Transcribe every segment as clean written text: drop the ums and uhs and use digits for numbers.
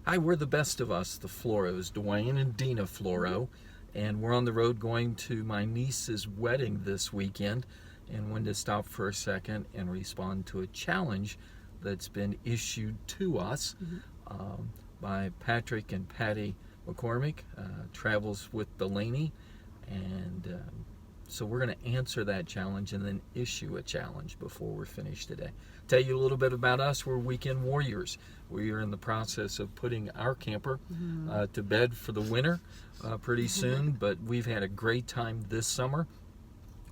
Hi, we're the best of us, the Floros, Duane and Deana Floro, and we're on the road going to my niece's wedding this weekend, and wanted to stop for a second and respond to a challenge that's been issued to us by Patrick and Patty McCormick, travels with Delaney, and so we're going to answer that challenge and then issue a challenge before we're finished today. Tell you a little bit about us. We're weekend warriors. We are in the process of putting our camper to bed for the winter pretty soon, but we've had a great time this summer,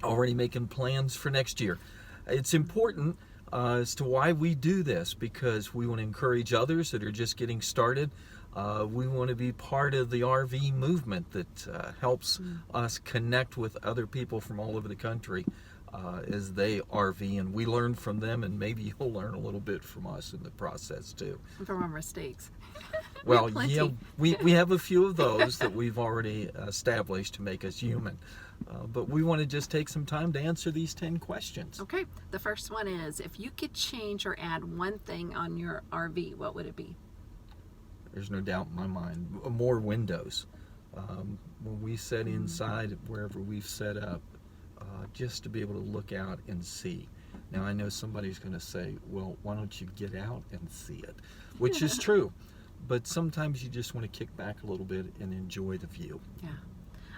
already making plans for next year. It's important as to why we do this, because we want to encourage others that are just getting started. We want to be part of the RV movement that helps us connect with other people from all over the country as they RV, and we learn from them, and maybe you'll learn a little bit from us in the process too. From our mistakes. Well, yeah, we have a few of those that we've already established to make us human. But we want to just take some time to answer these 10 questions. Okay, the first one is, if you could change or add one thing on your RV, what would it be? There's no doubt in my mind, more windows. When we set inside, wherever we've set up, just to be able to look out and see. Now, I know somebody's going to say, well, why don't you get out and see it? Which is true. But sometimes you just want to kick back a little bit and enjoy the view. Yeah.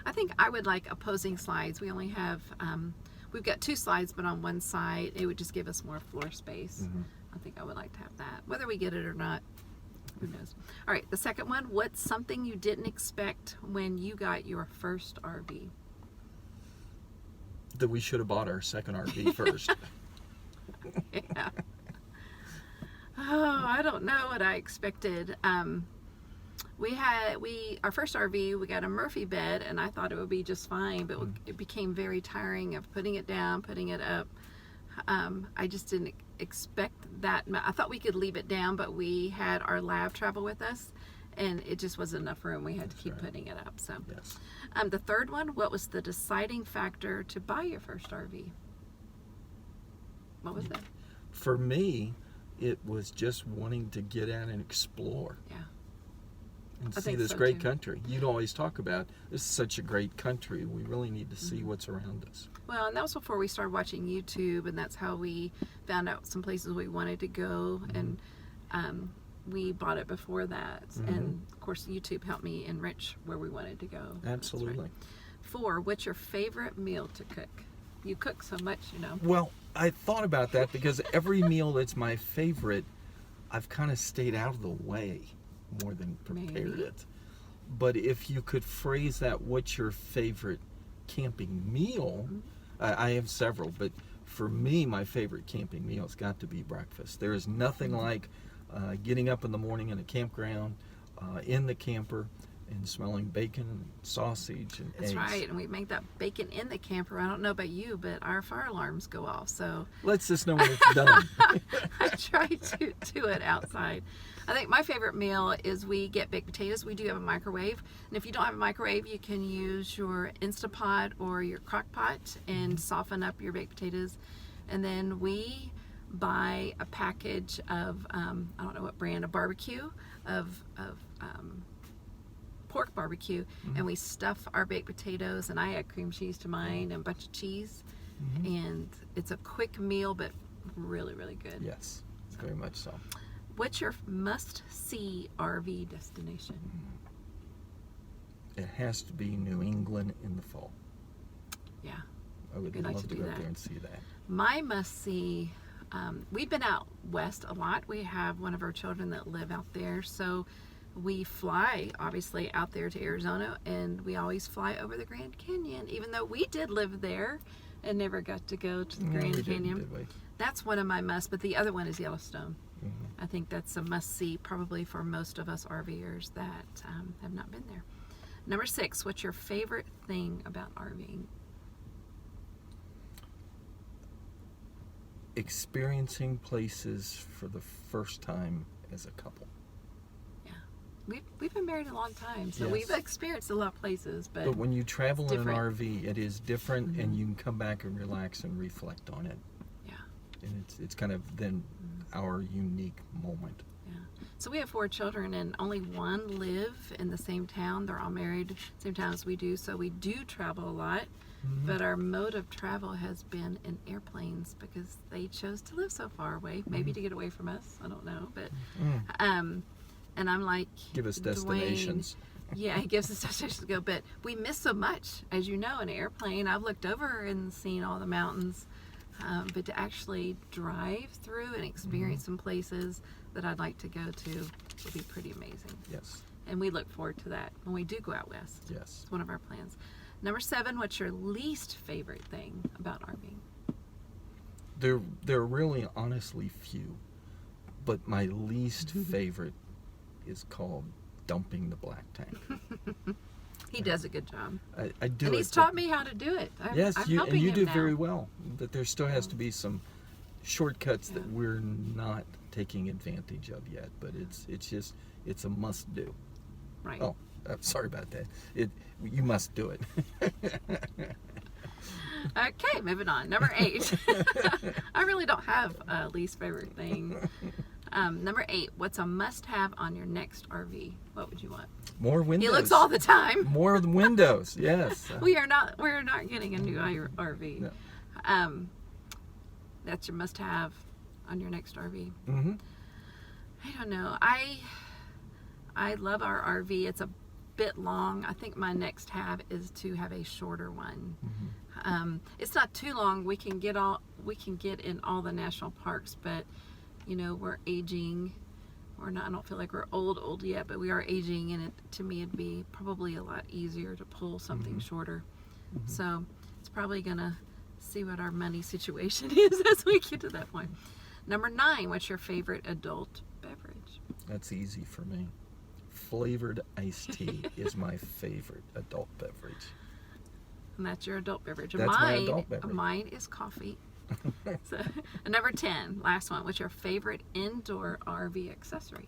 I think I would like opposing slides. We only have, we've got 2 slides, but on one side, it would just give us more floor space. I think I would like to have that. Whether we get it or not, who knows? All right, the second one, what's something you didn't expect when you got your first RV? That we should have bought our second RV first. Yeah. Oh, I don't know what I expected. Our first RV, we got a Murphy bed, and I thought it would be just fine, but it became very tiring of putting it down, putting it up. I just didn't expect that. I thought we could leave it down, but we had our lab travel with us, and it just wasn't enough room. We had to keep putting it up. So, yes. The third one, what was the deciding factor to buy your first RV? What was that? For me, it was just wanting to get out and explore. Yeah. And I see think this so, great too. country. You'd always talk about, this is such a great country. We really need to see what's around us. Well, and that was before we started watching YouTube, and that's how we found out some places we wanted to go, and we bought it before that. And of course, YouTube helped me enrich where we wanted to go. Absolutely. Right. 4, what's your favorite meal to cook? You cook so much, you know. Well, I thought about that because every meal that's my favorite, I've kind of stayed out of the way more than prepared it. But if you could phrase that, what's your favorite camping meal? I have several, but for me, my favorite camping meal has got to be breakfast. There is nothing like getting up in the morning in a campground, in the camper, and smelling bacon and sausage and eggs. That's right, and we make that bacon in the camper. I don't know about you, but our fire alarms go off, so lets us know when it's done. I try to do it outside. I think my favorite meal is we get baked potatoes. We do have a microwave, and if you don't have a microwave, you can use your Instapot or your crock pot and soften up your baked potatoes. And then we buy a package of I don't know what brand, a barbecue of pork barbecue, and we stuff our baked potatoes, and I add cream cheese to mine and a bunch of cheese, and it's a quick meal but really, really good. Yes, very much so. What's your must-see RV destination? It has to be New England in the fall. Yeah, I would we'd like love to to do go up that. there and see that. My must-see, we've been out west a lot. We have one of our children that live out there, so we fly obviously out there to Arizona, and we always fly over the Grand Canyon, even though we did live there and never got to go to the Grand Canyon. Did we? That's one of my must, but the other one is Yellowstone. I think that's a must-see probably for most of us RVers that have not been there. Number 6, what's your favorite thing about RVing? Experiencing places for the first time as a couple. Yeah, we've been married a long time, so Yes. we've experienced a lot of places, but when you travel in an different. RV, it is different, and you can come back and relax and reflect on it. Yeah. And it's kind of then our unique moment. Yeah. So we have 4 children, and only 1 live in the same town. They're all married, same town as we do. So we do travel a lot, but our mode of travel has been in airplanes because they chose to live so far away. Maybe to get away from us. I don't know, but and I'm like, give us Duane, destinations. yeah, he gives us destinations to go, but we miss so much, as you know, in an airplane. I've looked over and seen all the mountains, but to actually drive through and experience some places that I'd like to go to would be pretty amazing. Yes. And we look forward to that when we do go out west. Yes. It's one of our plans. Number 7, what's your least favorite thing about RVing? There are really honestly few, but my least favorite is called dumping the black tank. He does a good job. I do and it. he's taught me how to do it. Yes, I'm you helping him do now. very well. But there still has to be some shortcuts that we're not taking advantage of yet. But it's a must do. Right. Oh, sorry about that. You must do it. Okay, moving on. Number 8. I really don't have a least favorite thing. Number 8, what's a must-have on your next RV? What would you want? More windows. He looks all the time. More windows. Yes. We're not getting a new RV. No. That's your must-have on your next RV. Mm-hmm. I don't know. I love our RV. It's a bit long. I think my next have is to have a shorter one. It's not too long. We can get in all the national parks, but you know, we're aging. We're not. I don't feel like we're old yet, but we are aging, and to me, it'd be probably a lot easier to pull something shorter. So it's probably gonna see what our money situation is as we get to that point. Number 9, what's your favorite adult beverage? That's easy for me. Flavored iced tea is my favorite adult beverage. And that's your adult beverage. That's my adult beverage. Mine is coffee. So, and number 10, last one. What's your favorite indoor RV accessory?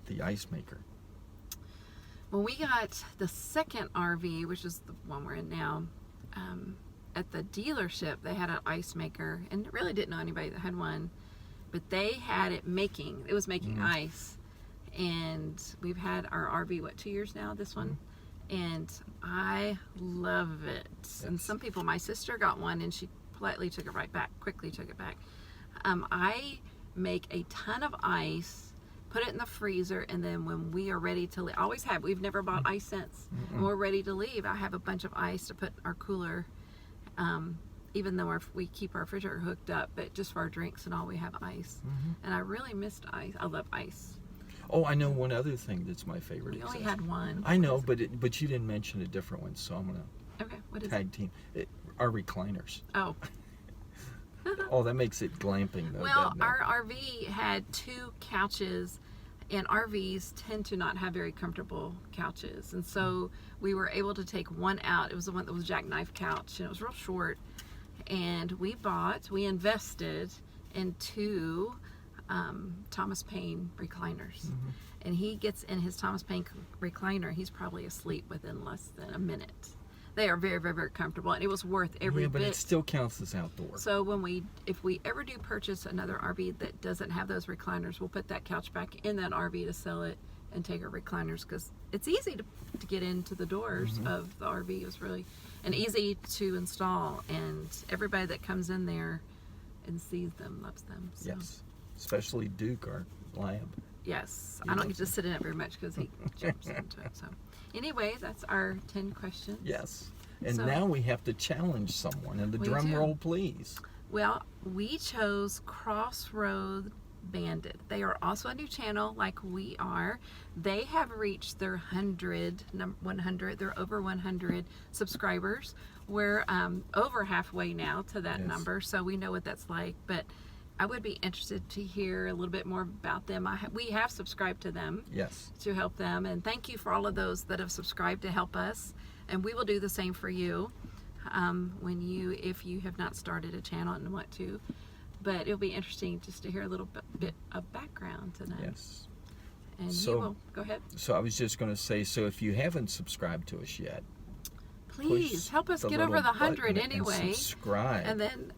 The ice maker. When we got the second RV, which is the one we're in now, at the dealership, they had an ice maker, and really didn't know anybody that had one, but they had it making ice, and we've had our RV, 2 years now, this one, and I love it. Yes. And some people, my sister got one, and she quickly took it back. I make a ton of ice, put it in the freezer, and then when we are ready to leave, we've never bought ice since. When we're ready to leave, I have a bunch of ice to put in our cooler, even though we keep our refrigerator hooked up, but just for our drinks and all, we have ice. And I really missed ice. I love ice. Oh, I know one other thing that's my favorite. We only had one. I know, but you didn't mention a different one, so I'm gonna what is tag team. Our recliners. Oh. Oh, that makes it glamping, though. Well, our RV had 2 couches, and RVs tend to not have very comfortable couches, and so we were able to take one out. It was the one that was jackknife couch, and it was real short, and we invested in 2 Thomas Paine recliners. And he gets in his Thomas Paine recliner, he's probably asleep within less than a minute. They are very, very, very comfortable, and it was worth every bit. But it still counts as outdoor. So if we ever do purchase another RV that doesn't have those recliners, we'll put that couch back in that RV to sell it and take our recliners, because it's easy to get into the doors of the RV. It was really easy to install, and everybody that comes in there and sees them loves them. So. Yes, especially Duke, our lab. Yes, I don't get to sit in it very much because he jumps into it. So, anyway, that's our 10 questions. Yes, and now we have to challenge someone. And the drum roll, please. Well, we chose Crossroad Bandit. They are also a new channel like we are. They have reached their 100. They're over 100 subscribers. We're over halfway now to that number, so we know what that's like. But I would be interested to hear a little bit more about them. We have subscribed to them. Yes. To help them, and thank you for all of those that have subscribed to help us. And we will do the same for you if you have not started a channel and want to. But it'll be interesting just to hear a little bit of background to them. Yes. And you will go ahead. So I was just going to say, so if you haven't subscribed to us yet, Please help us get over the 100 anyway. Subscribe. And then,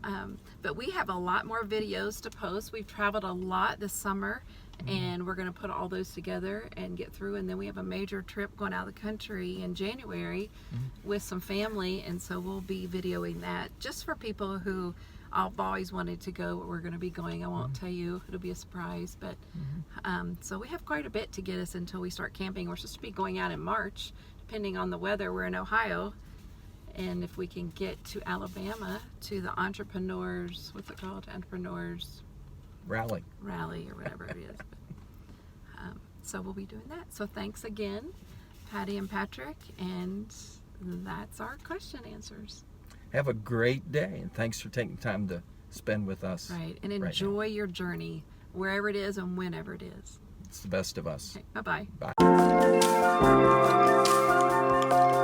but we have a lot more videos to post. We've traveled a lot this summer, and we're going to put all those together and get through. And then we have a major trip going out of the country in January with some family, and so we'll be videoing that just for people who I've always wanted to go. We're going to be going. I won't tell you. It'll be a surprise. But so we have quite a bit to get us until we start camping. We're supposed to be going out in March, depending on the weather. We're in Ohio. And if we can get to Alabama, to the entrepreneurs, what's it called? Entrepreneurs Rally or whatever it is. But, so we'll be doing that. So thanks again, Patty and Patrick. And that's our question answers. Have a great day, and thanks for taking time to spend with us. Right, and enjoy your journey, wherever it is and whenever it is. It's the best of us. Okay, bye-bye. Bye.